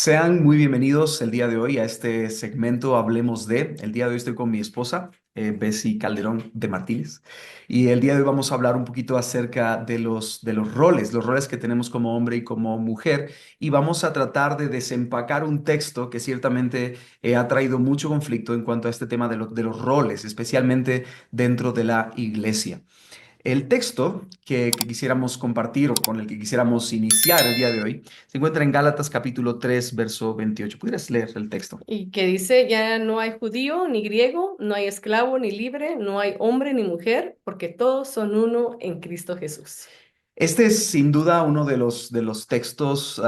Sean muy bienvenidos el día de hoy a este segmento Hablemos de. El día de hoy estoy con mi esposa, Bessie Calderón de Martínez, y el día de hoy vamos a hablar un poquito acerca de los roles que tenemos como hombre y como mujer, y vamos a tratar de desempacar un texto que ciertamente ha traído mucho conflicto en cuanto a este tema de los roles, especialmente dentro de la iglesia. El texto que quisiéramos compartir o con el que quisiéramos iniciar el día de hoy se encuentra en Gálatas capítulo 3 verso 28. ¿Pudieras leer el texto? Y que dice, ya no hay judío ni griego, no hay esclavo ni libre, no hay hombre ni mujer, porque todos son uno en Cristo Jesús. Este es sin duda uno de los textos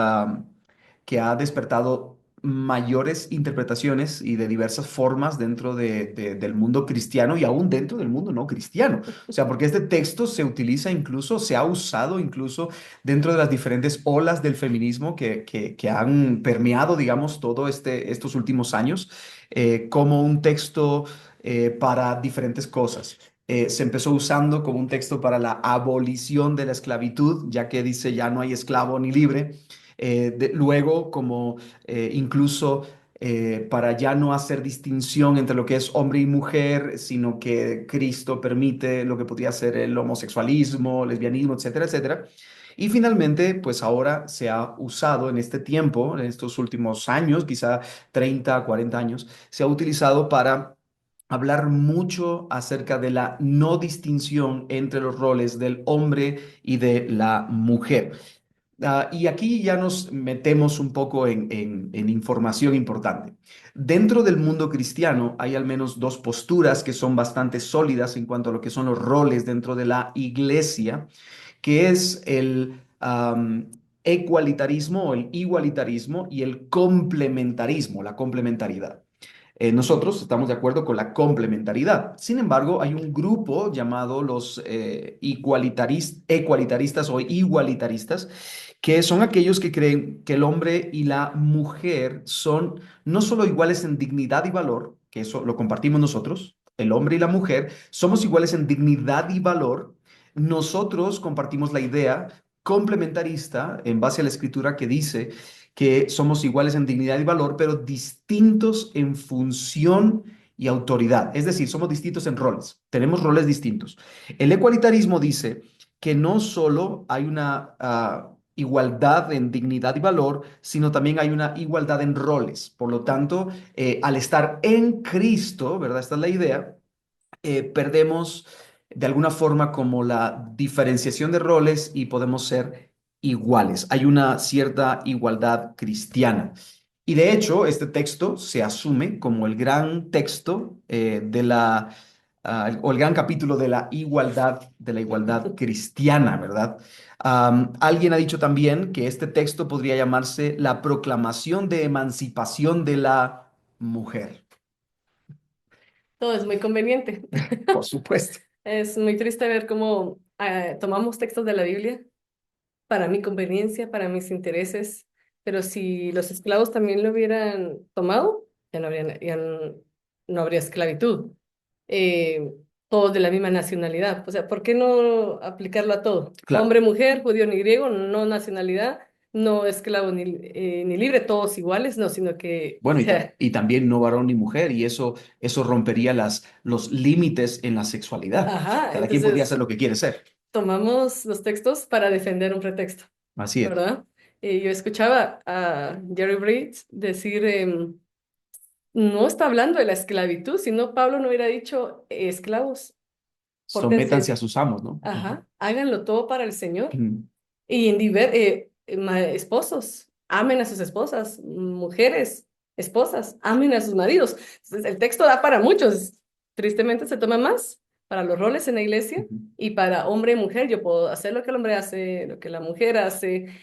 que ha despertado mayores interpretaciones y de diversas formas dentro del mundo cristiano y aún dentro del mundo no cristiano. O sea, porque este texto se utiliza incluso, se ha usado incluso dentro de las diferentes olas del feminismo que han permeado, digamos, estos últimos años, como un texto para diferentes cosas. Se empezó usando como un texto para la abolición de la esclavitud, ya que dice ya no hay esclavo ni libre. Luego, como incluso para ya no hacer distinción entre lo que es hombre y mujer, sino que Cristo permite lo que podría ser el homosexualismo, lesbianismo, etcétera, etcétera. Y finalmente, pues ahora se ha usado en este tiempo, en estos últimos años, quizá 30, 40 años, se ha utilizado para hablar mucho acerca de la no distinción entre los roles del hombre y de la mujer. Y aquí ya nos metemos un poco en información importante. Dentro del mundo cristiano hay al menos dos posturas que son bastante sólidas en cuanto a lo que son los roles dentro de la iglesia, que es el ecualitarismo o el igualitarismo y el complementarismo, la complementariedad. Nosotros estamos de acuerdo con la complementariedad. Sin embargo, hay un grupo llamado los ecualitaristas o igualitaristas, que son aquellos que creen que el hombre y la mujer son no solo iguales en dignidad y valor, que eso lo compartimos nosotros, el hombre y la mujer somos iguales en dignidad y valor. Nosotros compartimos la idea complementarista en base a la escritura que dice que somos iguales en dignidad y valor, pero distintos en función y autoridad. Es decir, somos distintos en roles, tenemos roles distintos. El ecualitarismo dice que no solo hay una igualdad en dignidad y valor, sino también hay una igualdad en roles. Por lo tanto, al estar en Cristo, ¿verdad? Esta es la idea, perdemos de alguna forma como la diferenciación de roles y podemos ser iguales. Hay una cierta igualdad cristiana. Y de hecho, este texto se asume como el gran texto o el gran capítulo de la igualdad cristiana, ¿verdad? Alguien ha dicho también que este texto podría llamarse la proclamación de emancipación de la mujer. Todo es muy conveniente. Por supuesto. Es muy triste ver cómo tomamos textos de la Biblia para mi conveniencia, para mis intereses, pero si los esclavos también lo hubieran tomado, no habría esclavitud. Eh, Todos de la misma nacionalidad. O sea, ¿por qué no aplicarlo a todo? Claro. Hombre, mujer, judío ni griego, no nacionalidad, no esclavo ni libre, todos iguales, no, sino que, o Bueno, sea, y también no varón ni mujer, y eso rompería los límites en la sexualidad. ajá, Cada quien podría entonces ser lo que quiere ser. tomamos los textos para defender un pretexto, Así es. ¿verdad? Yo escuchaba a Jerry Reed decir, no está hablando de la esclavitud, si no Pablo no hubiera dicho, esclavos, Sométanse a pórtense, sus amos, ¿no? Ujú. ajá, háganlo todo para el Señor. Ujú. Y esposos, amen a sus esposas, mujeres, esposas, amen a sus maridos. Entonces, el texto da para muchos. Tristemente se toma más para los roles en la iglesia Ujú. y para hombre y mujer. Yo puedo hacer lo que el hombre hace, lo que la mujer hace.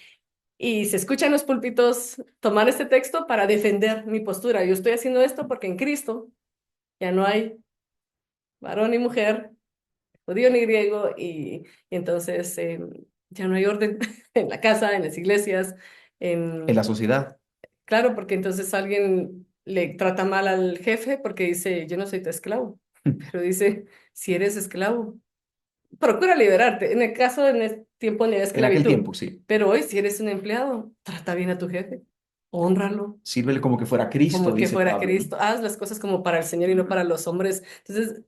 Y se escucha en los púlpitos tomar este texto para defender mi postura. Yo estoy haciendo esto porque en Cristo ya no hay varón ni mujer, judío ni griego, y entonces ya no hay orden en la casa, en las iglesias, En la en... sociedad. Claro, porque entonces alguien le trata mal al jefe porque dice, yo no soy tu esclavo, pero dice, si eres esclavo, procura liberarte. En el caso, en este tiempo ni de En aquel esclavitud, tiempo, sí. pero hoy si eres un empleado, trata bien a tu jefe Hónralo Sírvele como que fuera Cristo, como que dice fuera Pablo, ¿no? Cristo. Haz las cosas como para el Señor y no para los hombres. Entonces,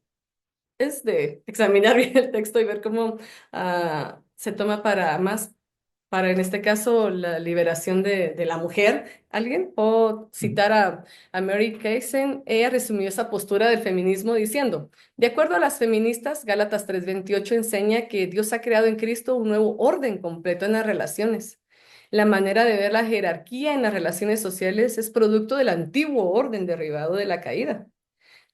es de examinar bien el texto y ver cómo se toma para más, para en este caso la liberación de la mujer. Alguien o Ujú. citar a Mary Casey. Ella resumió esa postura del feminismo diciendo, de acuerdo a las feministas, Gálatas 3:28 enseña que Dios ha creado en Cristo un nuevo orden completo en las relaciones. La manera de ver la jerarquía en las relaciones sociales es producto del antiguo orden derivado de la caída.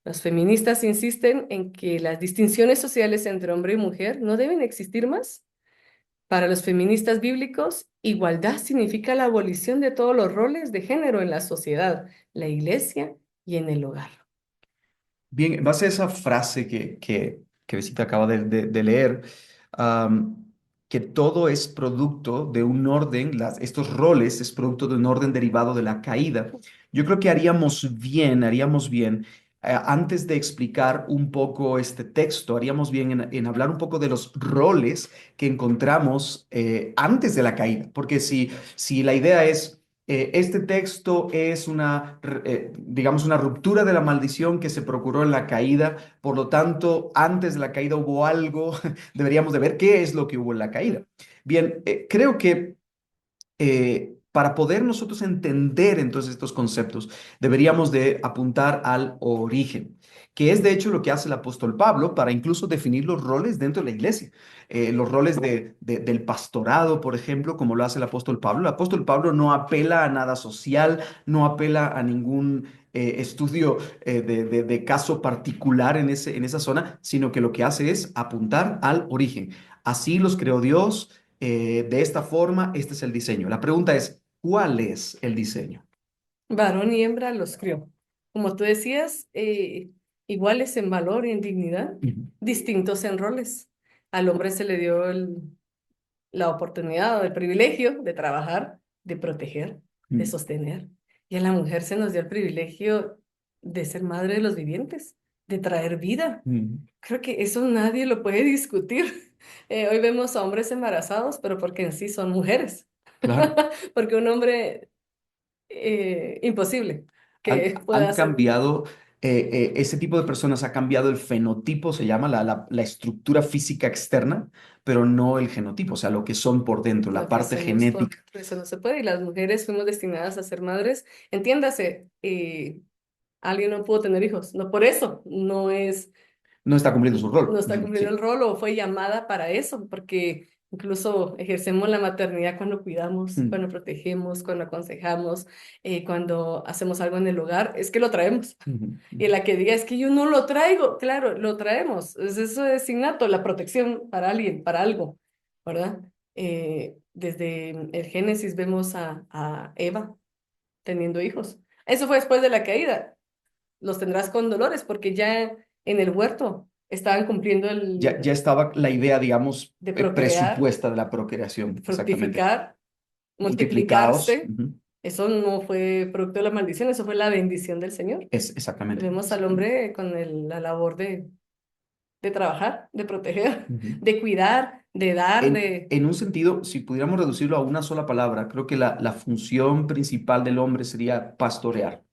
Las feministas insisten en que las distinciones sociales entre hombre y mujer no deben existir más. Para los feministas bíblicos, igualdad significa la abolición de todos los roles de género en la sociedad, la iglesia y en el hogar. Bien, en base a esa frase que Besita acaba de leer, am, que todo es producto de un orden, estos roles es producto de un orden derivado de la caída. Yo creo que haríamos bien, antes de explicar un poco este texto, haríamos bien en hablar un poco de los roles que encontramos antes de la caída, porque si la idea es este texto es digamos, una ruptura de la maldición que se procuró en la caída. Por lo tanto, antes de la caída hubo algo. Deberíamos de ver qué es lo que hubo en la caída. Bien, creo que para poder nosotros entender entonces estos conceptos, deberíamos de apuntar al origen, que es de hecho lo que hace el apóstol Pablo para incluso definir los roles dentro de la iglesia. Los roles del pastorado, por ejemplo, como lo hace el apóstol Pablo. El apóstol Pablo no apela a nada social, no apela a ningún estudio de caso particular en esa zona, sino que lo que hace es apuntar al origen. Así los creó Dios de esta forma, este es el diseño. La pregunta es, ¿cuál es el diseño? Varón y hembra los crió. Como tú decías, iguales en valor y en dignidad, Ujú, distintos en roles. Al hombre se le dio la oportunidad o el privilegio de trabajar, de proteger, de ujú, sostener. Y a la mujer se nos dio el privilegio de ser madre de los vivientes, de traer vida. ujú. Creo que eso nadie lo puede discutir. Hoy vemos a hombres embarazados, pero porque en sí son mujeres. Claro, Porque un hombre, imposible que pueda han hacer. cambiado, ese tipo de personas ha cambiado el fenotipo, se llama la estructura física externa, pero no el genotipo, o sea, lo que son por dentro, la No, que parte genética. eso no se puede. Y las mujeres fuimos destinadas a ser madres. Entiéndase, alguien no pudo tener hijos. No por eso, No está cumpliendo su no rol. está Ujú, cumpliendo el sí. rol o fue llamada para eso, porque incluso ejercemos la maternidad cuando cuidamos, Ujú, cuando protegemos, cuando aconsejamos, cuando hacemos algo en el hogar, es que lo traemos. ujú, Y ujú. la que diga es que yo no lo traigo, claro, lo traemos. Eso es innato, la protección para alguien, para algo, ¿verdad? Desde el Génesis vemos a Eva teniendo hijos. Eso fue después de la caída. Los tendrás con dolores porque ya en el huerto estaban cumpliendo Ya estaba la idea, digamos, de procrear, presupuesta de la procreación, exactamente. fructificar, Multiplicados. multiplicarse. Ujú. Eso no fue producto de la maldición, eso fue la bendición del Señor. Exactamente, Vemos al exactamente. hombre con la labor de trabajar, de proteger, Ujú. de cuidar, de dar, En un sentido, si pudiéramos reducirlo a una sola palabra, creo que la función principal del hombre sería pastorear.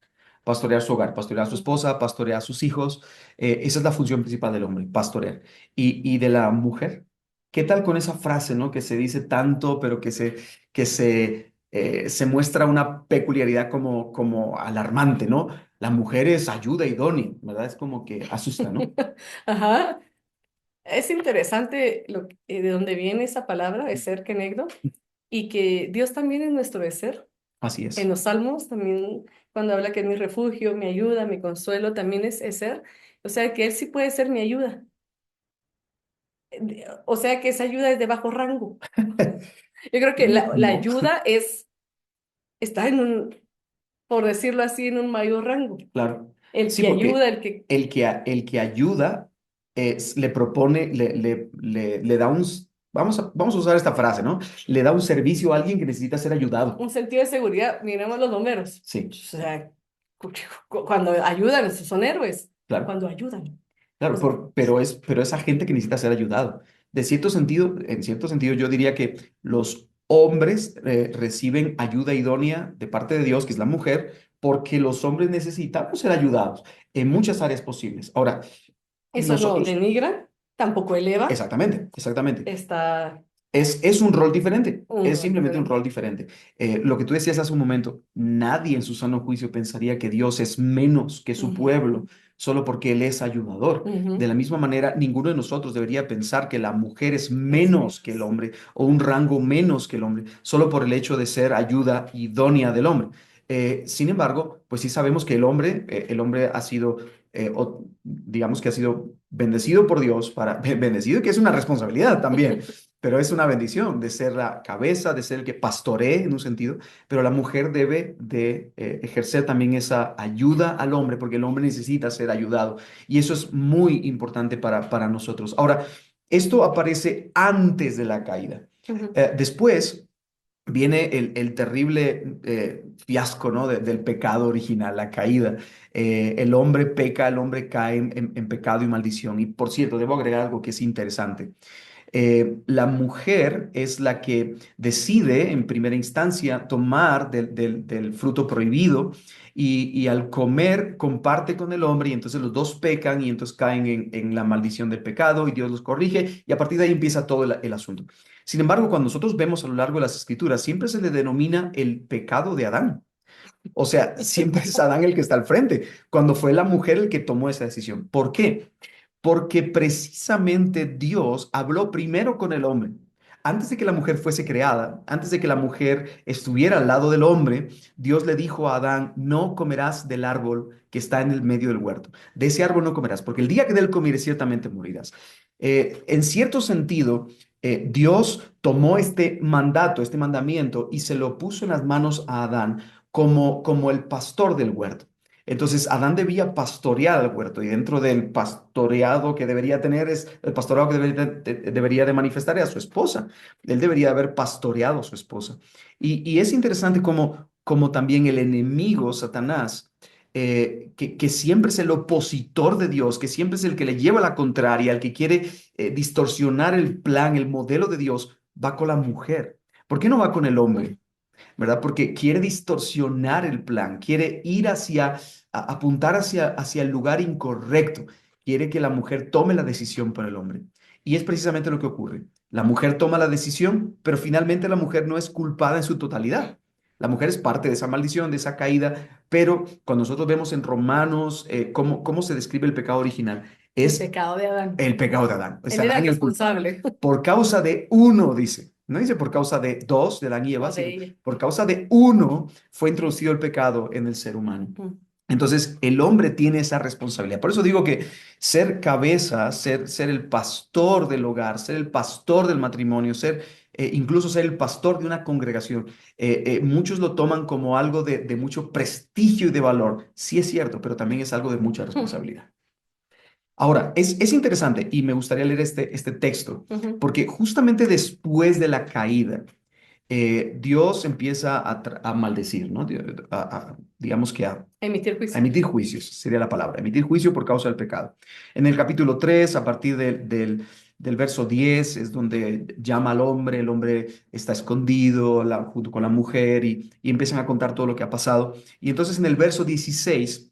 Pastorear su hogar, pastorear a su esposa, pastorear a sus hijos. Esa es la función principal del hombre, pastorear. Y de la mujer, ¿qué tal con esa frase, ¿no? Que se dice tanto, pero se muestra una peculiaridad como alarmante, ¿no? La mujer es ayuda idónea, ¿verdad? Es como que asusta, ¿no? Ajá. Es interesante de dónde viene esa palabra, de ser kenegdo, y que Dios también es nuestro de ser. Así En es. los salmos también, cuando habla que es mi refugio, mi ayuda, mi consuelo, también es ser. O sea, que Él sí puede ser mi ayuda. O sea, que esa ayuda es de bajo rango. Yo creo que la No, ayuda está por decirlo así, en un mayor rango. claro. El Sí, que porque ayuda, el que el que ayuda le propone, le da vamos a usar esta frase, ¿no? Le da un servicio a alguien que necesita ser ayudado. un sentido de seguridad, miremos los bomberos. O Sí, sea, cuando ayudan, esos son héroes, claro. cuando ayudan. Claro, Pues, pero esa gente que necesita ser ayudado. En cierto sentido, yo diría que los hombres reciben ayuda idónea de parte de Dios, que es la mujer, porque los hombres necesitamos ser ayudados en muchas áreas posibles. Ahora, Eso no nosotros, denigra, tampoco eleva, exactamente, exactamente. está Es un rol diferente, un es rol simplemente un diferente. rol diferente. Lo que tú decías hace un momento, nadie en su sano juicio pensaría que Dios es menos que su Ujú, pueblo solo porque Él es ayudador. De ujú. la misma manera, ninguno de nosotros debería pensar que la mujer es Es menos que el menos. hombre o un rango menos que el hombre, solo por el hecho de ser ayuda idónea del hombre. Sin embargo, pues sí sabemos que el hombre ha sido, digamos que ha sido bendecido por Dios para, bendecido, que es una responsabilidad también, pero es una bendición de ser la cabeza, de ser el que pastoree en un sentido, pero la mujer debe de ejercer también esa ayuda al hombre, porque el hombre necesita ser ayudado, y eso es muy importante para nosotros. Ahora, esto aparece antes de la caída. Ujú. Después viene el terrible fiasco, ¿no? Del pecado original, la caída. El hombre peca, el hombre cae en pecado y maldición. Y por cierto, debo agregar algo que es interesante. La mujer es la que decide en primera instancia tomar del fruto prohibido y al comer comparte con el hombre y entonces los dos pecan y entonces caen en la maldición del pecado y Dios los corrige y a partir de ahí empieza todo el asunto. Sin embargo, cuando nosotros vemos a lo largo de las escrituras, siempre se le denomina el pecado de Adán. O sea, siempre es Adán el que está al frente, cuando fue la mujer el que tomó esa decisión. ¿Por qué? Porque precisamente Dios habló primero con el hombre. Antes de que la mujer fuese creada, antes de que la mujer estuviera al lado del hombre, Dios le dijo a Adán, no comerás del árbol que está en el medio del huerto. De ese árbol no comerás, porque el día que de él comieres ciertamente morirás. En cierto sentido, Dios tomó este mandato, este mandamiento, y se lo puso en las manos a Adán como el pastor del huerto. Entonces, Adán debía pastorear el huerto y dentro del pastoreado que debería tener es el pastorado que debería de manifestar a su esposa. Él debería haber pastoreado a su esposa. Y es interesante como también el enemigo, Satanás, que siempre es el opositor de Dios, que siempre es el que le lleva la contraria, el que quiere distorsionar el plan, el modelo de Dios, va con la mujer. ¿Por qué no va con el hombre? ¿Verdad? Porque quiere distorsionar el plan, quiere ir apuntar hacia el lugar incorrecto, quiere que la mujer tome la decisión por el hombre. Y es precisamente lo que ocurre. La mujer toma la decisión, pero finalmente la mujer no es culpada en su totalidad. La mujer es parte de esa maldición, de esa caída, pero cuando nosotros vemos en Romanos cómo se describe el pecado original, El es pecado de Adán. el pecado de Adán. Es Él era Adán el el culpable. responsable. Por causa de uno, dice. No dice por causa de dos, de Adán y Eva, No de sino ella. por causa de uno fue introducido el pecado en el ser humano. Ujú. Entonces, el hombre tiene esa responsabilidad. Por eso digo que ser cabeza, ser el pastor del hogar, ser el pastor del matrimonio, incluso ser el pastor de una congregación, muchos lo toman como algo de mucho prestigio y de valor. Sí es cierto, pero también es algo de mucha responsabilidad. Ahora, es interesante y me gustaría leer este texto, Ujú. porque justamente después de la caída, Dios empieza a maldecir, ¿no? Digamos que Emitir a juicio. emitir juicios, sería la palabra, emitir juicio por causa del pecado. En el capítulo 3, a partir del verso 10, es donde llama al hombre, el hombre está escondido junto con la mujer y empiezan a contar todo lo que ha pasado. Y entonces en el verso 16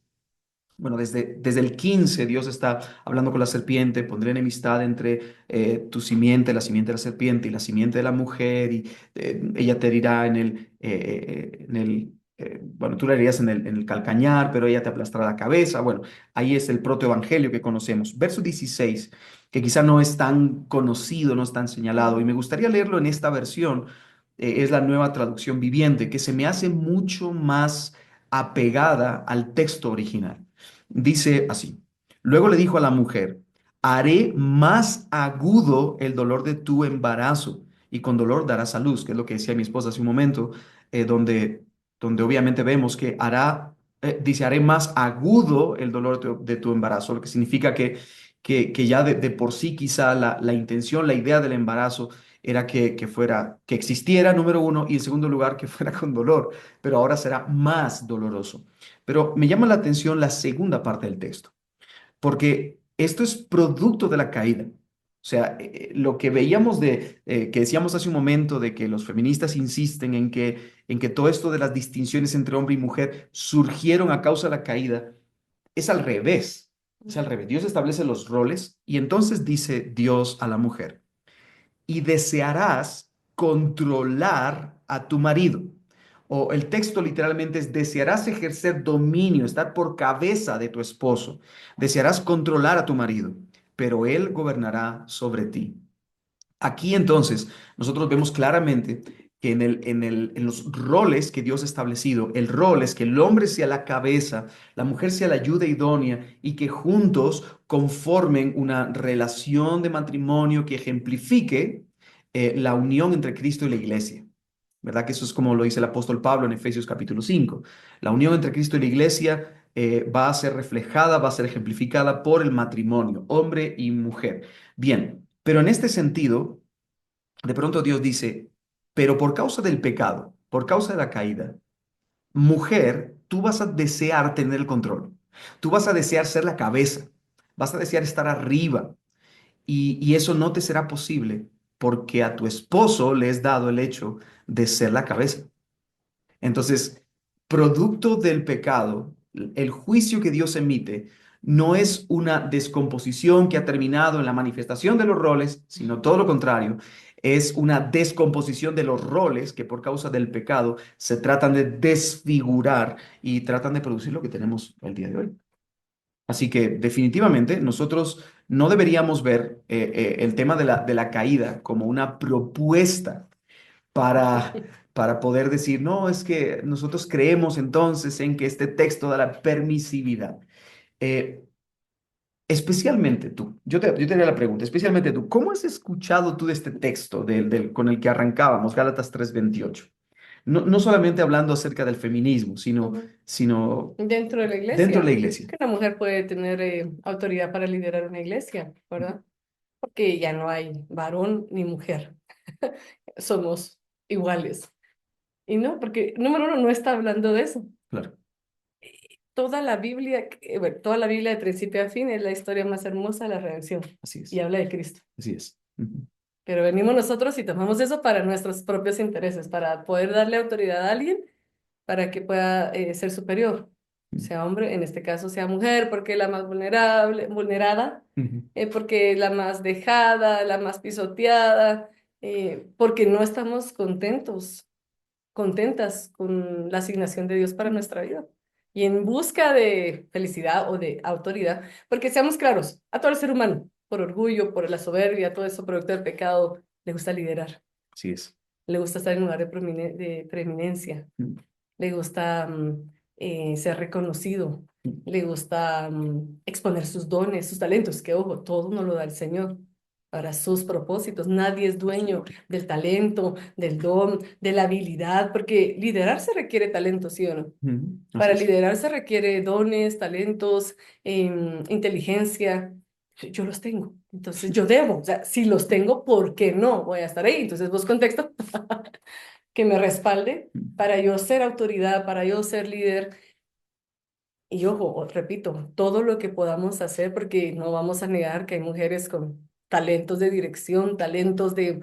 bueno, desde el 15 Dios está hablando con la serpiente, pondré enemistad entre tu simiente, la simiente de la serpiente y la simiente de la mujer, y ella te herirá bueno, tú la herirás en el calcañar, pero ella te aplastará la cabeza. Bueno, ahí es el protoevangelio que conocemos. Verso 16, que quizá no es tan conocido, no es tan señalado, y me gustaría leerlo en esta versión, es la nueva traducción viviente, que se me hace mucho más apegada al texto original. Dice así, luego le dijo a la mujer, haré más agudo el dolor de tu embarazo y con dolor darás a luz, que es lo que decía mi esposa hace un momento, donde obviamente vemos que dice, haré más agudo el dolor de tu embarazo, lo que significa que ya de por sí quizá la intención, la idea del embarazo era que existiera, número uno, y en segundo lugar, que fuera con dolor, pero ahora será más doloroso. Pero me llama la atención la segunda parte del texto, porque esto es producto de la caída. O sea, lo que veíamos que decíamos hace un momento, de que los feministas insisten en que todo esto de las distinciones entre hombre y mujer surgieron a causa de la caída, es al revés. Es al revés. Dios establece los roles y entonces dice Dios a la mujer, y desearás controlar a tu marido. O el texto literalmente es, desearás ejercer dominio, estar por cabeza de tu esposo. Desearás controlar a tu marido, pero él gobernará sobre ti. Aquí entonces nosotros vemos claramente que en los roles que Dios ha establecido, el rol es que el hombre sea la cabeza, la mujer sea la ayuda idónea y que juntos conformen una relación de matrimonio que ejemplifique la unión entre Cristo y la iglesia. ¿Verdad? Que eso es como lo dice el apóstol Pablo en Efesios capítulo 5. La unión entre Cristo y la iglesia va a ser reflejada, va a ser ejemplificada por el matrimonio, hombre y mujer. Bien, pero en este sentido, de pronto Dios dice, pero por causa del pecado, por causa de la caída, mujer, tú vas a desear tener el control, tú vas a desear ser la cabeza, vas a desear estar arriba y eso no te será posible porque a tu esposo le es dado el hecho de ser la cabeza. Entonces, producto del pecado, el juicio que Dios emite no es una descomposición que ha terminado en la manifestación de los roles, sino todo lo contrario, es una descomposición de los roles que por causa del pecado se tratan de desfigurar y tratan de producir lo que tenemos el día de hoy. Así que definitivamente nosotros no deberíamos ver el tema de la caída como una propuesta para, para poder decir, no, es que nosotros creemos entonces en que este texto da la permisividad. Eh, especialmente tú, yo te haría la pregunta, especialmente tú, ¿cómo has escuchado tú de este texto con el que arrancábamos, Gálatas 3:28? No, no solamente hablando acerca del feminismo, Ujú. sino Dentro de la dentro de la iglesia, iglesia. que una mujer puede tener autoridad para liderar una iglesia, ¿verdad? Porque ya no hay varón ni mujer, somos iguales. Y no, porque número uno no está hablando de eso. Claro, Toda la Biblia, bueno, toda la Biblia de principio a fin es la historia más hermosa de la redención así y es, habla de Cristo. así es. Ujú, Pero venimos nosotros y tomamos eso para nuestros propios intereses, para poder darle autoridad a alguien para que pueda ser superior, ujú, sea hombre, en este caso sea mujer, porque es la más vulnerable, vulnerada, ujú, porque es la más dejada, la más pisoteada, porque no estamos contentas con la asignación de Dios para nuestra vida. Y en busca de felicidad o de autoridad, porque seamos claros, a todo el ser humano, por orgullo, por la soberbia, todo eso producto del pecado, le gusta liderar, así es. le gusta estar en lugar de preeminencia, Ujú, le gusta ser reconocido, ujú, le gusta exponer sus dones, sus talentos, que ojo, todo nos lo da el Señor para sus propósitos. Nadie es para su dueño gloria. del talento, del don, de la habilidad, porque liderar se requiere talento, ¿sí o no? Ujú, así Para es. liderar se requiere dones, talentos, inteligencia. Yo los tengo, entonces yo debo, o sea, si los tengo, ¿por qué no voy a estar ahí? Entonces, vos contexto que me respalde Ujú, para yo ser autoridad, para yo ser líder. Y ojo, repito, todo lo que podamos hacer, porque no vamos a negar que hay mujeres con talentos de dirección, talentos de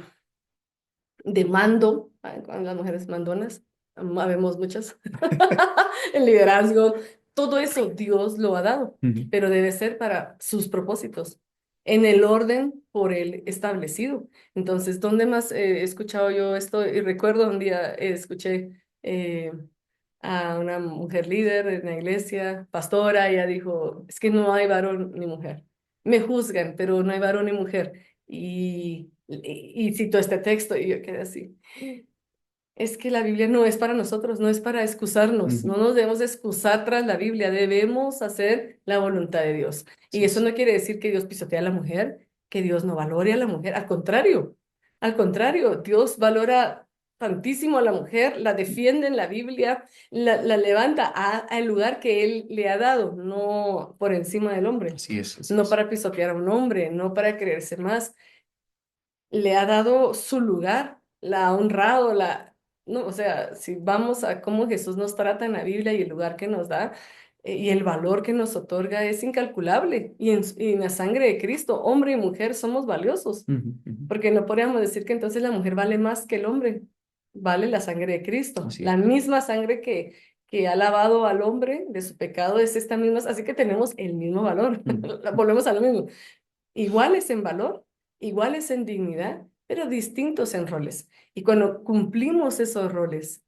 mando, con las mujeres mandonas, habemos muchas, el liderazgo, todo eso Dios lo ha dado, ujú, pero debe ser para sus propósitos, en el orden por él establecido. Entonces, ¿dónde más he escuchado yo esto? Y recuerdo un día escuché a una mujer líder en la iglesia, pastora, ella dijo, es que no hay varón ni mujer. Me juzgan, pero no hay varón ni mujer. Y citó este texto y yo quedé así. Es que la Biblia no es para nosotros, no es para excusarnos, ujú, no nos debemos excusar tras la Biblia, debemos hacer la voluntad de Dios. así Y eso es. no quiere decir que Dios pisotea a la mujer, que Dios no valore a la mujer, al contrario, Dios valora tantísimo a la mujer, la defiende en la Biblia, la levanta al lugar que Él le ha dado, no por encima del hombre, Así es, así no es. para pisotear a un hombre, no para creerse más, le ha dado su lugar, la ha honrado, no, o sea, si vamos a cómo Jesús nos trata en la Biblia y el lugar que nos da, y el valor que nos otorga es incalculable. Y en la sangre de Cristo, hombre y mujer, somos valiosos. Ujú, ujú. Porque no podríamos decir que entonces la mujer vale más que el hombre. Vale la sangre de Cristo. Así La es. misma sangre que ha lavado al hombre de su pecado es esta misma. Así que tenemos el mismo valor. Ujú, Volvemos a lo mismo. Iguales en valor, iguales en dignidad, pero distintos en roles. Y cuando cumplimos esos roles,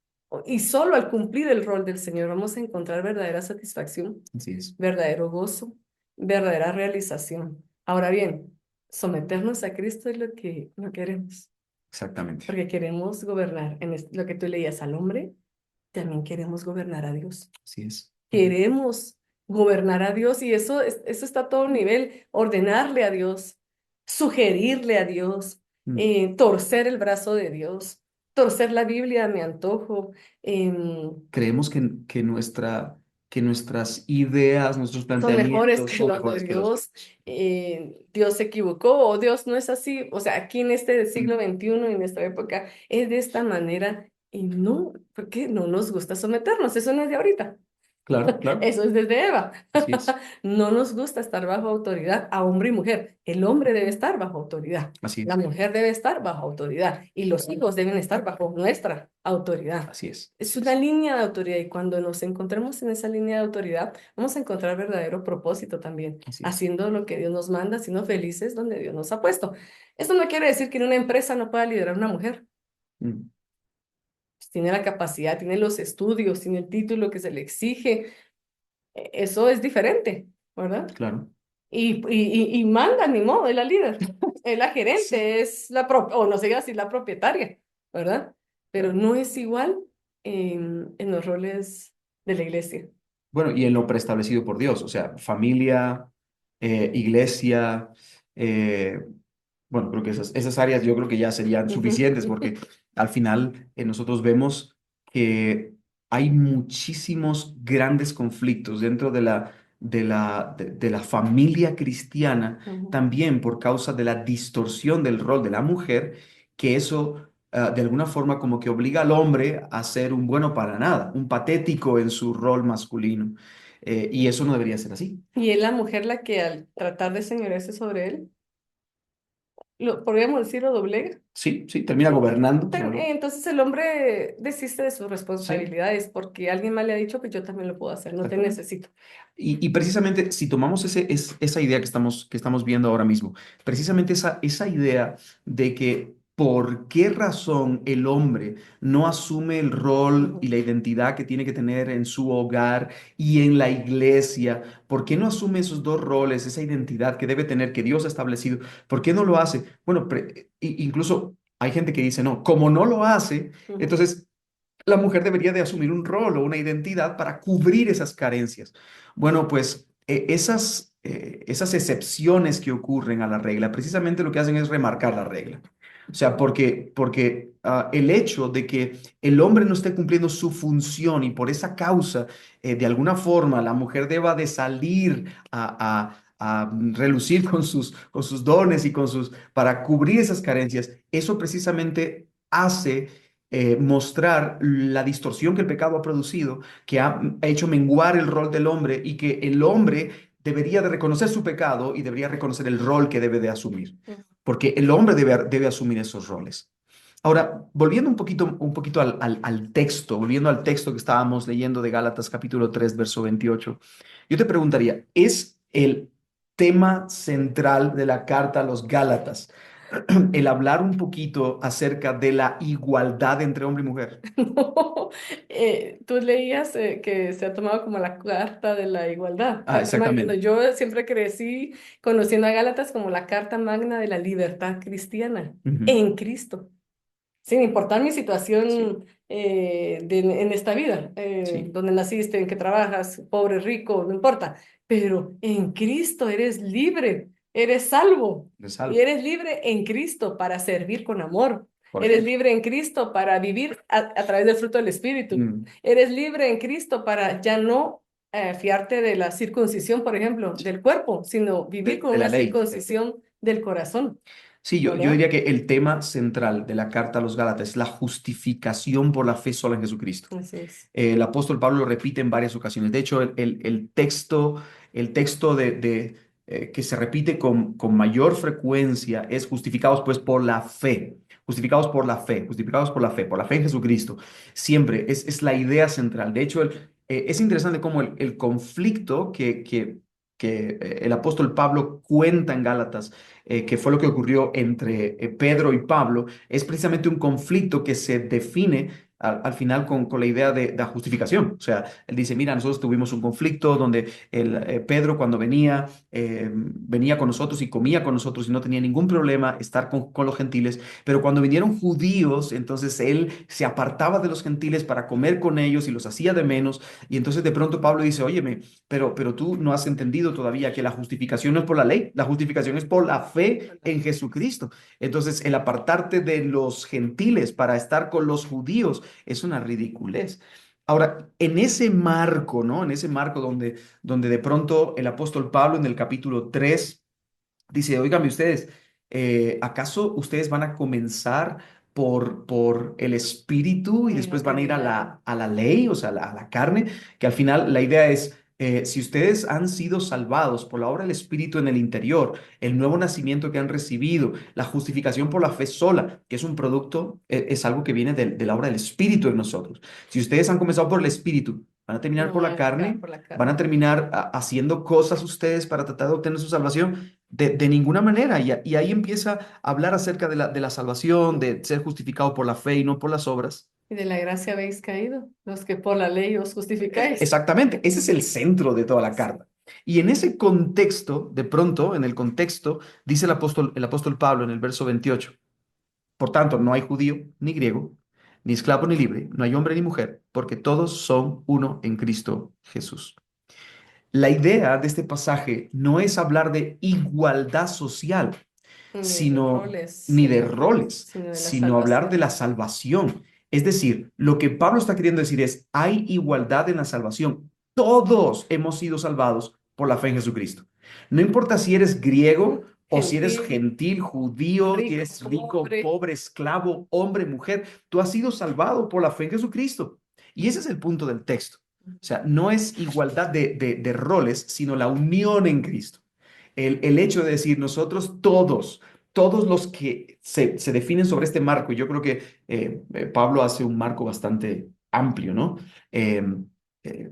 y solo al cumplir el rol del Señor, vamos a encontrar verdadera satisfacción, así es. verdadero gozo, verdadera realización. Ahora bien, someternos a Cristo es lo que no queremos, Exactamente. porque queremos gobernar. Lo que tú leías al hombre, también queremos gobernar a Dios. Así es. Ujú. Queremos gobernar a Dios y eso está a todo nivel, ordenarle a Dios, sugerirle a Dios, Mm. torcer el brazo de Dios, torcer la Biblia a mi antojo. em, Creemos que nuestras ideas, nuestros Son mejores planteamientos que son los de mejores que los Dios, demás. Dios se equivocó o Dios no es así. O sea, aquí en este siglo Mm. XXI, en esta época, es de esta manera y no, porque no nos gusta someternos, eso no es de ahorita. Claro, claro. Eso es desde Eva. Así es. No nos gusta estar bajo autoridad a hombre y mujer. El hombre debe estar bajo autoridad. Así La es. mujer debe estar bajo autoridad. Y los hijos deben estar bajo nuestra autoridad. Así es. Es Así una es. línea de autoridad y cuando nos encontremos en esa línea de autoridad, vamos a encontrar verdadero propósito también, Así es. haciendo lo que Dios nos manda, siendo felices donde Dios nos ha puesto. Esto no quiere decir que en una empresa no pueda liderar una mujer. Mm. Pues tiene la capacidad, tiene los estudios, tiene el título que se le exige, eso es diferente, ¿verdad? Claro. Y manda, ni modo, es la líder, es la Sí. gerente, o no sé si la propietaria, ¿verdad? Pero Claro. no es igual en los roles de la iglesia. Bueno, y en lo preestablecido por Dios, o sea, familia, iglesia, eh, bueno, creo que esas áreas yo creo que ya serían Ujú. suficientes porque al final nosotros vemos que hay muchísimos grandes conflictos dentro de la familia cristiana, Ujú. también por causa de la distorsión del rol de la mujer, que eso de alguna forma como que obliga al hombre a ser un bueno para nada, un patético en su rol masculino. Y eso no debería ser así. Y es la mujer la que al tratar de señorearse sobre él, podríamos decir, lo doblega. Sí, sí, termina gobernando. Entonces el hombre desiste de sus Sí, responsabilidades porque alguien más le ha dicho que yo también lo puedo hacer, no te exactamente. necesito. Y precisamente si tomamos esa idea que estamos viendo ahora mismo, precisamente esa idea de que por qué razón el hombre no asume el rol y Ujú, la identidad que tiene que tener en su hogar y en la iglesia, por qué no asume esos dos roles, esa identidad que debe tener, que Dios ha establecido, por qué no lo hace. Bueno, incluso hay gente que dice, no, como no lo hace, ujú. entonces la mujer debería de asumir un rol o una identidad para cubrir esas carencias. Bueno, pues esas excepciones que ocurren a la regla, precisamente lo que hacen es remarcar la regla. O sea, porque el hecho de que el hombre no esté cumpliendo su función y por esa causa, de alguna forma, la mujer deba de salir a relucir con sus dones y para cubrir esas carencias, eso precisamente hace mostrar la distorsión que el pecado ha producido, que ha hecho menguar el rol del hombre y que el hombre debería de reconocer su pecado y debería reconocer el rol que debe de asumir, Ujú. porque el hombre debe asumir esos roles. Ahora, volviendo un poquito al texto, volviendo al texto que estábamos leyendo de Gálatas capítulo 3 verso 28, yo te preguntaría, ¿es el tema central de la carta a los Gálatas el hablar un poquito acerca de la igualdad entre hombre y mujer? No, tú leías que se ha tomado como la carta de la igualdad, Ah, carta magna. No, exactamente. yo siempre crecí conociendo a Gálatas como la carta magna de la libertad cristiana Ujú. en Cristo, sin importar mi Sí, situación en esta vida, sí, donde naciste, en que trabajas, pobre, rico, no importa, pero en Cristo eres libre, eres salvo de y salvo, eres libre en Cristo para servir con amor. por Eres ejemplo. libre en Cristo para vivir a través del fruto del Espíritu. Mm, Eres libre en Cristo para ya no fiarte de la circuncisión, por ejemplo, sí, del cuerpo, sino vivir con de la una ley. circuncisión del corazón. Sí, yo ¿verdad? diría que el tema central de la carta a los Gálatas es la justificación por la fe sola en Jesucristo. Así es. El apóstol Pablo lo repite en varias ocasiones. De hecho, el texto que se repite con mayor frecuencia es justificados pues por la fe. Justificados por la fe, justificados por la fe en Jesucristo. Siempre es la idea central. De hecho, es interesante cómo el conflicto que el apóstol Pablo cuenta en Gálatas, que fue lo que ocurrió entre Pedro y Pablo, es precisamente un conflicto que se define al final con la idea de la justificación. O sea, él dice, mira, nosotros tuvimos un conflicto donde Pedro cuando venía con nosotros y comía con nosotros y no tenía ningún problema estar con los gentiles, pero cuando vinieron judíos, entonces él se apartaba de los gentiles para comer con ellos y los hacía de menos. Y entonces de pronto Pablo dice, óyeme, pero tú no has entendido todavía que la justificación no es por la ley, la justificación es por la fe en Jesucristo. Entonces, el apartarte de los gentiles para estar con los judíos es una ridiculez. Ahora, en ese marco, ¿no? En ese marco donde de pronto el apóstol Pablo en el capítulo 3 dice, óigame ustedes, ¿acaso ustedes van a comenzar por el espíritu y Y no después van a ir a terminar. la ley, o sea, a la carne? Que al final la idea es, si ustedes han sido salvados por la obra del espíritu en el interior, el nuevo nacimiento que han recibido, la justificación por la fe sola, que es un producto, es algo que viene de la obra del espíritu en nosotros. Si ustedes han comenzado por el espíritu, van a terminar No por van la a acabar carne, por la van a carne. terminar haciendo cosas ustedes para tratar de obtener su salvación. De ninguna manera. Y ahí empieza a hablar acerca de la salvación, de ser justificado por la fe y no por las obras. Y de la gracia habéis caído, los que por la ley os justificáis. Exactamente, ese es el centro de toda la Sí. carta. Y en ese contexto, de pronto, en el contexto, dice el apóstol Pablo en el verso 28, por tanto, no hay judío ni griego, ni esclavo ni libre, no hay hombre ni mujer, porque todos son uno en Cristo Jesús. La idea de este pasaje no es hablar de igualdad social, Ni de sino roles, ni de roles, sino de la sino hablar de salvación. la salvación. Es decir, lo que Pablo está queriendo decir es, hay igualdad en la salvación. Todos hemos sido salvados por la fe en Jesucristo. No importa si eres griego o si eres Gentil, gentil, judío, si rico, eres rico, pobre. pobre, esclavo, hombre, mujer, tú has sido salvado por la fe en Jesucristo. Y ese es el punto del texto. O sea, no es igualdad de roles, sino la unión en Cristo. El hecho de decir nosotros todos los que se definen sobre este marco, y yo creo que Pablo hace un marco bastante amplio, ¿no? Eh,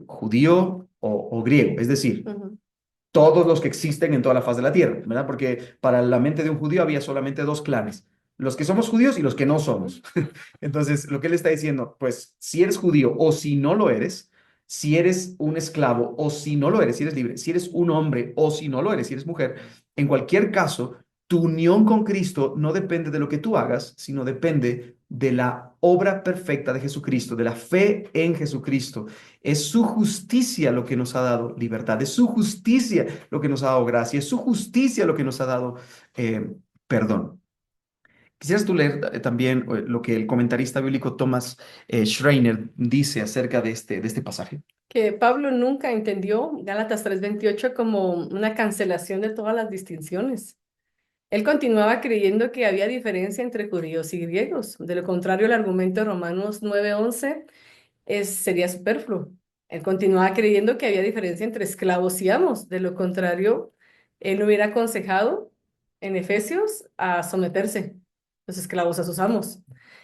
Judío o griego, es decir, Ujú, todos los que existen en toda la faz de la tierra, ¿verdad? Porque para la mente de un judío había solamente dos clanes, los que somos judíos y los que no ujú, somos. Entonces, lo que él está diciendo, pues si eres judío o si no lo eres, si eres un esclavo o si no lo eres, si eres libre, si eres un hombre o si no lo eres, si eres mujer, en cualquier caso, tu unión con Cristo no depende de lo que tú hagas, sino depende de la obra perfecta de Jesucristo, de la fe en Jesucristo. Es su justicia lo que nos ha dado libertad, es su justicia lo que nos ha dado gracia, es su justicia lo que nos ha dado eh, perdón. Quisieras tú leer también lo que el comentarista bíblico Thomas Schreiner dice acerca de este pasaje. que Pablo nunca entendió Gálatas 3:28 como una cancelación de todas las distinciones. Él continuaba creyendo que había diferencia entre judíos y griegos. De lo contrario, el argumento de Romanos 9:11 sería superfluo. Él continuaba creyendo que había diferencia entre esclavos y amos. De lo contrario, él no hubiera aconsejado en Efesios a someterse los esclavos a sus amos.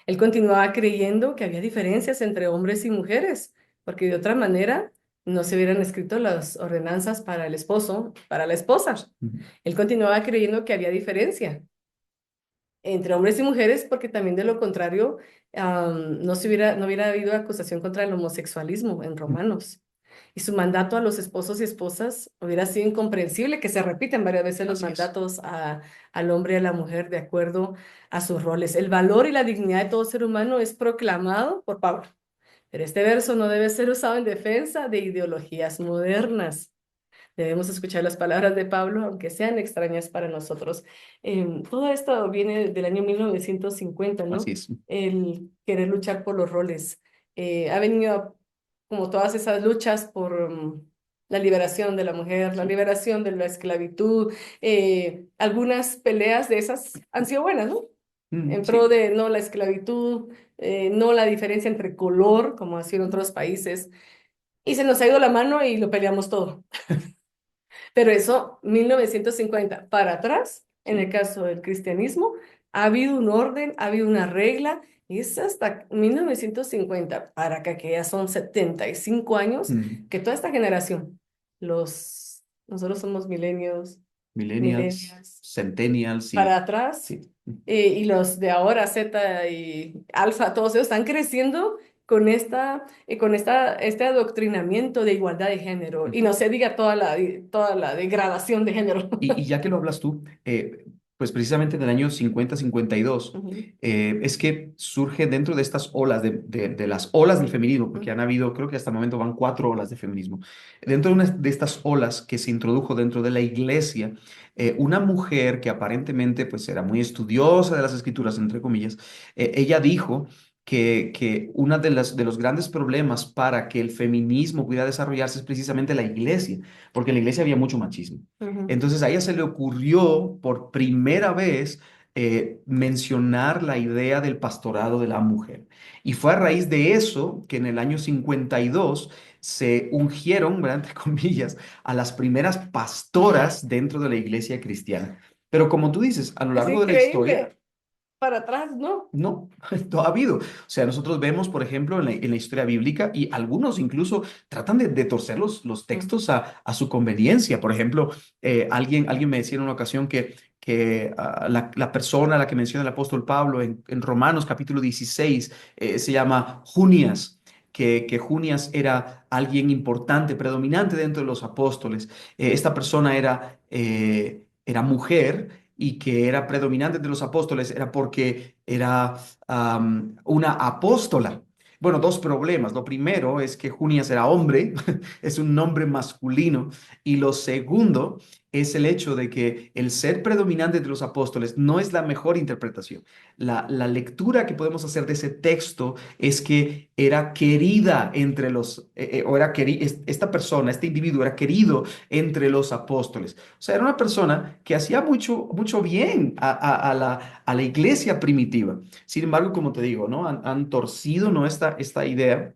Él continuaba creyendo que había diferencias entre hombres y mujeres, porque de otra manera no se hubieran escrito las ordenanzas para el esposo, para la esposa. Ujú. Él continuaba creyendo que había diferencia entre hombres y mujeres, porque también de lo contrario, no hubiera habido acusación contra el homosexualismo en Romanos. Y su mandato a los esposos y esposas hubiera sido incomprensible, que se repiten varias veces los Así es. mandatos al hombre y a la mujer de acuerdo a sus roles. El valor y la dignidad de todo ser humano es proclamado por Pablo, pero este verso no debe ser usado en defensa de ideologías modernas. Debemos escuchar las palabras de Pablo, aunque sean extrañas para nosotros. Todo esto viene del año 1950, Así ¿no? es. El querer luchar por los roles. Ha venido como todas esas luchas por la liberación de la mujer, la Sí. liberación de la esclavitud. Algunas peleas de esas han sido buenas, ¿no? En pro Sí. de no la esclavitud, no la diferencia entre color, como ha sido en otros países. Y se nos ha ido la mano y lo peleamos todo. Pero eso, 1950 para atrás, en el Sí. caso del cristianismo, ha habido un orden, ha habido una regla, y es hasta 1950 para acá, que ya son 75 años, Mm. que toda esta generación, nosotros somos Millennials, millennials, centennials, para sí. atrás, Sí. y los de ahora, Z y Alfa, todos ellos están creciendo con este adoctrinamiento de igualdad de género, y no se diga toda la degradación de género. Y ya que lo hablas tú, pues precisamente en el año 50-52, Ujú, es que surge dentro de estas olas, de las olas del feminismo, porque ujú, han habido, creo que hasta el momento van 4 olas de feminismo, dentro de una de estas olas que se introdujo dentro de la iglesia, una mujer que aparentemente pues era muy estudiosa de las escrituras, entre comillas, ella dijo que una de los grandes problemas para que el feminismo pudiera desarrollarse es precisamente la iglesia, porque en la iglesia había mucho machismo. ujú. Entonces a ella se le ocurrió por primera vez mencionar la idea del pastorado de la mujer. Y fue a raíz de eso que en el año 52 se ungieron, ¿verdad? Entre comillas, a las primeras pastoras dentro de la iglesia cristiana. Pero como tú dices, a lo Es largo de la historia, increíble, para atrás, ¿no? no, no ha habido. O sea, nosotros vemos, por ejemplo, en la historia bíblica, y algunos incluso tratan de torcer los Mm. textos a su conveniencia. Por ejemplo, alguien me decía en una ocasión que la persona a la que menciona el apóstol Pablo en Romanos capítulo 16 se llama Junias. Que Junias era alguien importante, predominante dentro de los apóstoles. Esta persona era mujer y que era predominante entre los apóstoles era porque era una apóstola. Bueno, dos problemas. Lo primero es que Junias era hombre, es un nombre masculino. Y lo segundo es el hecho de que el ser predominante entre los apóstoles no es la mejor interpretación. La lectura que podemos hacer de ese texto es que era querida entre o era esta persona, este individuo era querido entre los apóstoles. O sea, era una persona que hacía mucho, mucho bien a la iglesia primitiva. Sin embargo, como te digo, ¿no? Han torcido, ¿no? esta idea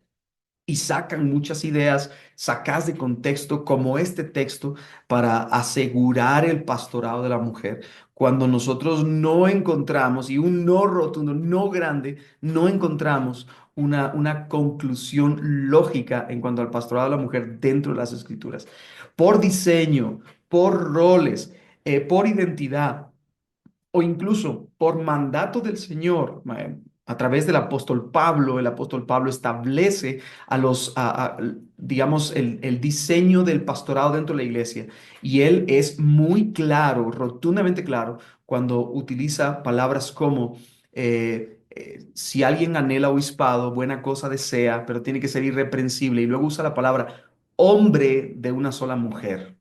y sacan muchas ideas sacas de contexto, como este texto, para asegurar el pastorado de la mujer, cuando nosotros no encontramos, y un no rotundo, no grande, no encontramos una conclusión lógica en cuanto al pastorado de la mujer dentro de las escrituras. Por diseño, por roles, por identidad o incluso por mandato del Señor, a través del apóstol Pablo, el apóstol Pablo establece digamos, el diseño del pastorado dentro de la iglesia. Y él es muy claro, rotundamente claro, cuando utiliza palabras como, si alguien anhela obispado, buena cosa desea, pero tiene que ser irreprensible. Y luego usa la palabra hombre de una sola mujer.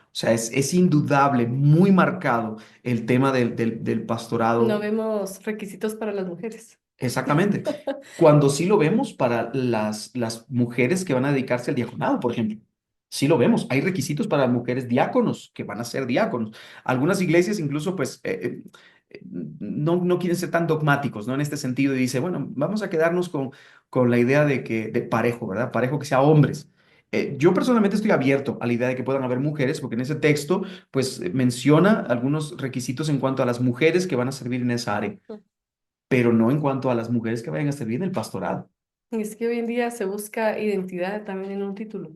O sea, es indudable, muy marcado el tema del No pastorado. vemos requisitos para las mujeres. Exactamente. Cuando sí lo vemos para las mujeres que van a dedicarse al diaconado, por ejemplo. Sí lo vemos. Hay requisitos para mujeres diáconos que van a ser diáconos. Algunas iglesias incluso, pues, no quieren ser tan dogmáticos, ¿no? En este sentido, y dice, bueno, vamos a quedarnos con la idea de parejo, ¿verdad? Parejo que sea hombres. Yo personalmente estoy abierto a la idea de que puedan haber mujeres, porque en ese texto, pues, menciona algunos requisitos en cuanto a las mujeres que van a servir en esa área, pero no en cuanto a las mujeres que vayan a servir en el pastorado. Y es que hoy en día se busca identidad también en un título.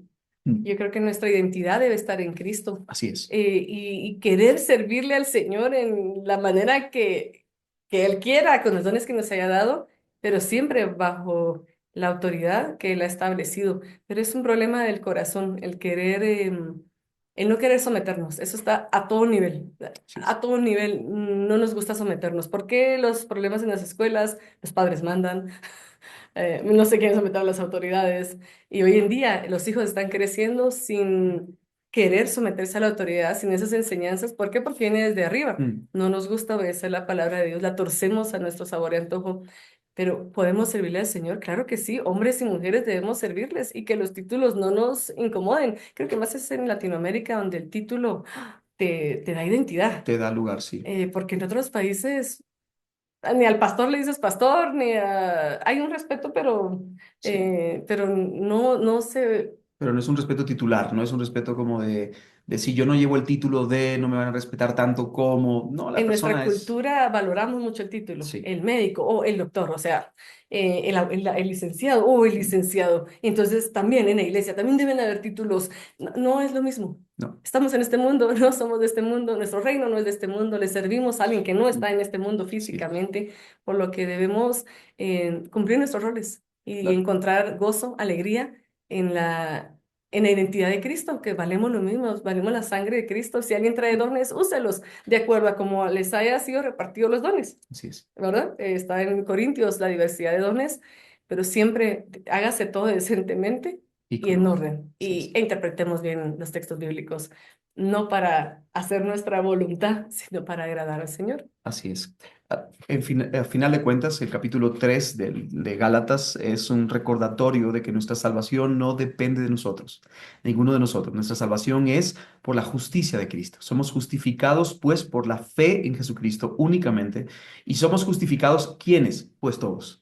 Mm. Yo creo que nuestra identidad debe estar en Cristo, Así es. y querer servirle al Señor en la manera que Él quiera, con los dones que nos haya dado, pero siempre bajo la autoridad que Él ha establecido. Pero es un problema del corazón, el no querer someternos. Eso está a todo nivel, Así es. a todo nivel. No nos gusta someternos. ¿Por qué los problemas en las escuelas? Los padres mandan, no se quieren someter a las autoridades. Y hoy en día los hijos están creciendo sin querer someterse a la autoridad, sin esas enseñanzas. ¿Por qué? Porque viene desde arriba. Mm. No nos gusta obedecer la palabra de Dios, la torcemos a nuestro sabor y antojo. pero ¿podemos servirle al Señor? Claro que sí, hombres y mujeres debemos servirles y que los títulos no nos incomoden. Creo que más es en Latinoamérica donde el título te da identidad, Te da lugar, sí. porque en otros países ni al pastor le dices pastor, ni a... Hay un respeto, Sí. pero no, no se... Pero no es un respeto titular, no es un respeto como de si yo no llevo el título de, no me van a respetar tanto como. No, la En nuestra persona es. cultura valoramos mucho el título, Sí, el médico o el doctor, o sea, el licenciado o el licenciado. Entonces, también en la iglesia, también deben haber títulos. No, no es lo mismo. no. Estamos en este mundo, no somos de este mundo, nuestro reino no es de este mundo, le servimos a alguien que no está en este mundo Sí. físicamente, por lo que debemos cumplir nuestros roles y No, encontrar gozo, alegría en en la identidad de Cristo, que valemos lo mismo, valemos la sangre de Cristo. Si alguien trae dones, úselos de acuerdo a cómo les haya sido repartidos los dones, así es. ¿verdad? Está en Corintios la diversidad de dones, pero siempre hágase todo decentemente Y y con en orden. orden, Así es. e interpretemos bien los textos bíblicos, no para hacer nuestra voluntad, sino para agradar al Señor. Así es. A final de cuentas, el capítulo 3 de Gálatas es un recordatorio de que nuestra salvación no depende de nosotros, ninguno de nosotros. Nuestra salvación es por la justicia de Cristo. Somos justificados, pues, por la fe en Jesucristo únicamente. ¿Y somos justificados quiénes? Pues todos.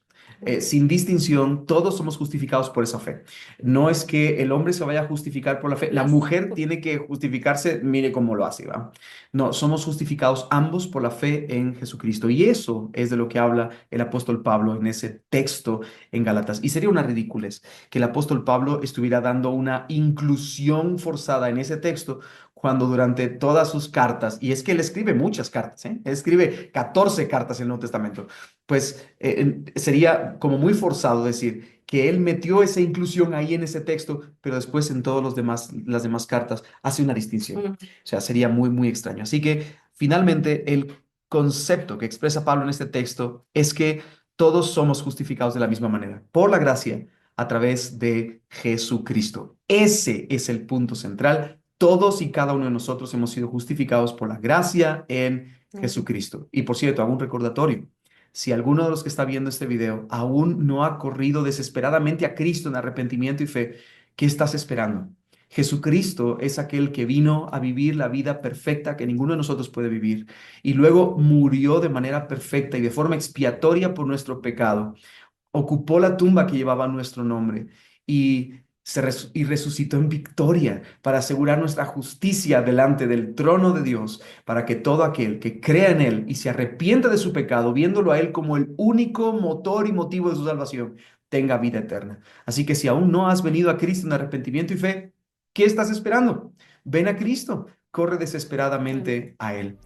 Sin distinción, todos somos justificados por esa fe. No es que el hombre se vaya a justificar por la fe, la Las, mujer tiene que justificarse, mire cómo lo hace, ¿va? No, somos justificados ambos por la fe en Jesucristo. Y eso es de lo que habla el apóstol Pablo en ese texto en Gálatas. Y sería una ridiculez que el apóstol Pablo estuviera dando una inclusión forzada en ese texto cuando durante todas sus cartas, y es que él escribe muchas cartas, ¿eh? Él escribe 14 cartas en el Nuevo Testamento, pues sería como muy forzado decir que él metió esa inclusión ahí en ese texto, pero después en todas las demás cartas hace una distinción. mm, O sea, sería muy, muy extraño. Así que finalmente el concepto que expresa Pablo en este texto es que todos somos justificados de la misma manera, por la gracia, a través de Jesucristo. Ese es el punto central. Todos y cada uno de nosotros hemos sido justificados por la gracia en mm, Jesucristo. Y por cierto, hago un recordatorio. Si alguno de los que está viendo este video aún no ha corrido desesperadamente a Cristo en arrepentimiento y fe, ¿qué estás esperando? Jesucristo es aquel que vino a vivir la vida perfecta que ninguno de nosotros puede vivir y luego murió de manera perfecta y de forma expiatoria por nuestro pecado. Ocupó la tumba que llevaba nuestro nombre y, y resucitó en victoria para asegurar nuestra justicia delante del trono de Dios, para que todo aquel que crea en Él y se arrepienta de su pecado, viéndolo a Él como el único motor y motivo de su salvación, tenga vida eterna. Así que si aún no has venido a Cristo en arrepentimiento y fe, ¿qué estás esperando? Ven a Cristo, corre mm. desesperadamente a Él.